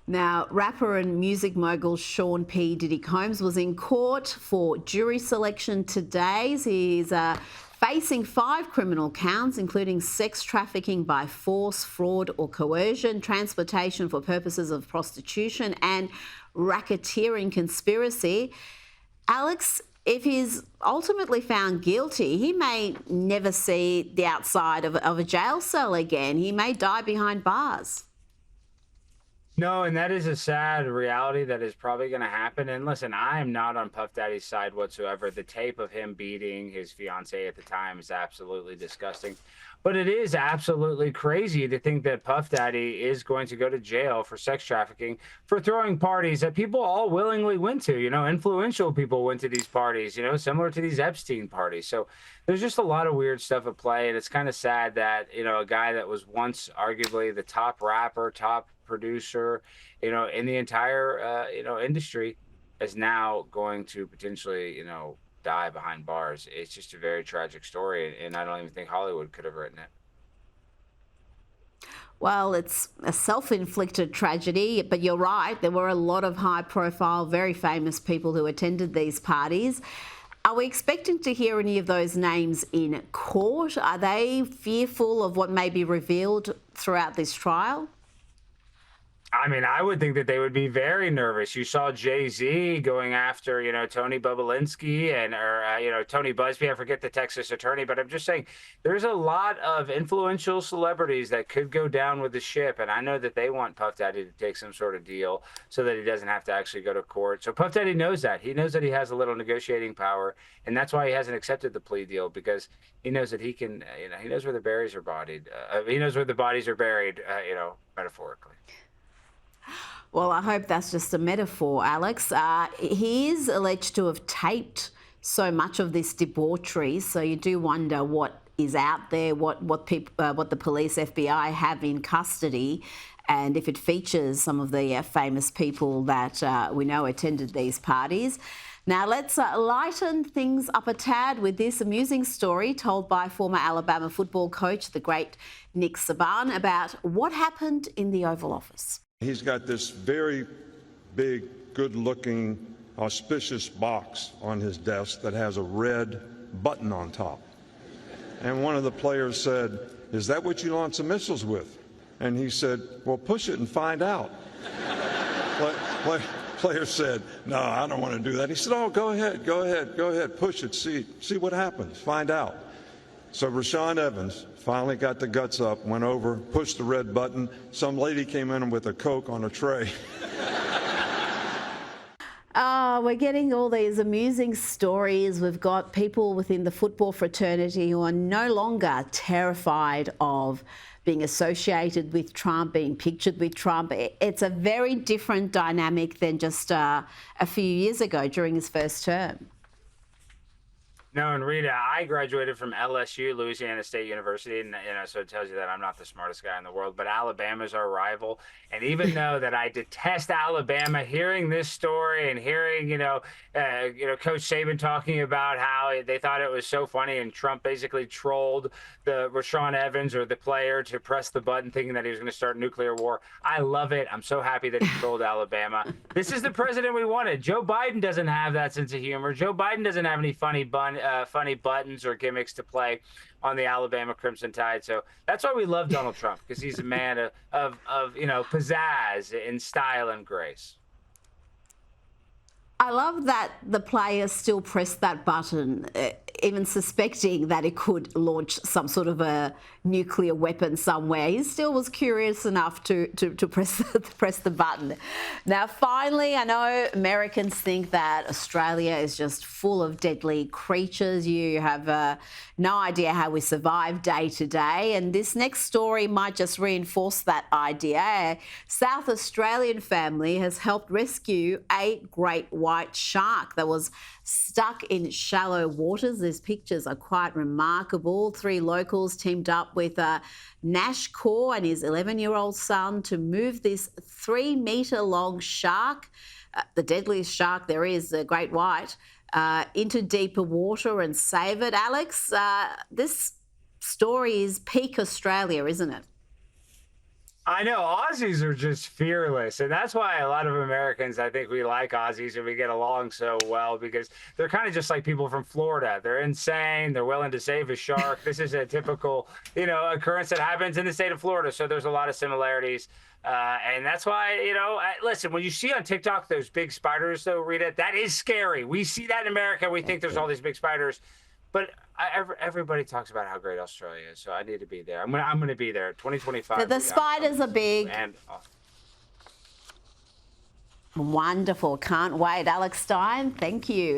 Now, rapper and music mogul Sean Diddy Combs was in court for jury selection today. He's facing 5 criminal counts, including sex trafficking by force, fraud or coercion, transportation for purposes of prostitution, and racketeering conspiracy. Alex, if he's ultimately found guilty, he may never see the outside of a jail cell again. He may die behind bars. No, and that is a sad reality that is probably going to happen. And listen, I am not on Puff Daddy's side whatsoever. The tape of him beating his fiancée at the time is absolutely disgusting. But it is absolutely crazy to think that Puff Daddy is going to go to jail for sex trafficking, for throwing parties that people all willingly went to. You know, influential people went to these parties, you know, similar to these Epstein parties. So there's just a lot of weird stuff at play. And it's kind of sad that, you know, a guy that was once arguably the top rapper, top producer, you know, in the entire, industry is now going to potentially, die behind bars. It's just a very tragic story. And I don't even think Hollywood could have written it. Well, it's a self-inflicted tragedy, but you're right. There were a lot of high-profile, very famous people who attended these parties. Are we expecting to hear any of those names in court? Are they fearful of what may be revealed throughout this trial? I mean, I would think that they would be very nervous. You saw Jay-Z going after, Tony Bobulinski or Tony Busby. I forget the Texas attorney, but I'm just saying there's a lot of influential celebrities that could go down with the ship. And I know that they want Puff Daddy to take some sort of deal so that he doesn't have to actually go to court. So Puff Daddy knows that. He knows that he has a little negotiating power. And that's why he hasn't accepted the plea deal, because he knows that he can, he knows where the bodies are buried. He knows where the bodies are buried, metaphorically. Well, I hope that's just a metaphor, Alex. He is alleged to have taped so much of this debauchery, so you do wonder what is out there, what the police, FBI have in custody, and if it features some of the famous people that we know attended these parties. Now, let's lighten things up a tad with this amusing story told by former Alabama football coach, the great Nick Saban, about what happened in the Oval Office. He's got this very big, good-looking, auspicious box on his desk that has a red button on top. And one of the players said, "Is that what you launch the missiles with?" And he said, "Well, push it and find out." Player said, "No, I don't want to do that." He said, "Oh, go ahead, push it, see what happens, find out." So Rashawn Evans finally got the guts up, went over, pushed the red button. Some lady came in with a Coke on a tray. We're getting all these amusing stories. We've got people within the football fraternity who are no longer terrified of being associated with Trump, being pictured with Trump. It's a very different dynamic than just a few years ago during his first term. No, and Rita, I graduated from LSU, Louisiana State University, and so it tells you that I'm not the smartest guy in the world. But Alabama's our rival, and even though that I detest Alabama, hearing this story and hearing Coach Saban talking about how they thought it was so funny, and Trump basically trolled the Rashawn Evans or the player to press the button, thinking that he was going to start nuclear war. I love it. I'm so happy that he trolled Alabama. This is the president we wanted. Joe Biden doesn't have that sense of humor. Joe Biden doesn't have any funny buttons or gimmicks to play on the Alabama Crimson Tide. So that's why we love Donald Trump, because he's a man of pizzazz and style and grace. I love that the players still pressed that button, even suspecting that it could launch some sort of a nuclear weapon somewhere. He still was curious enough to press the button. Now, finally, I know Americans think that Australia is just full of deadly creatures. You have no idea how we survive day to day. And this next story might just reinforce that idea. A South Australian family has helped rescue a great white shark that was stuck in shallow waters. These pictures are quite remarkable. 3 locals teamed up with Nash Kaur and his 11-year-old son to move this 3-metre-long shark, the deadliest shark there is, the great white, into deeper water and save it. Alex, this story is peak Australia, isn't it? I know Aussies are just fearless, and that's why a lot of Americans, I think we like Aussies and we get along so well because they're kind of just like people from Florida. They're insane. They're willing to save a shark. This is a typical, occurrence that happens in the state of Florida. So there's a lot of similarities. And that's why, listen, when you see on TikTok those big spiders, though, Rita, that is scary. We see that in America. We think there's all these big spiders. But everybody talks about how great Australia is, so I need to be there. I'm gonna be there. 2025. The spiders are big. And Wonderful. Can't wait. Alex Stein, thank you.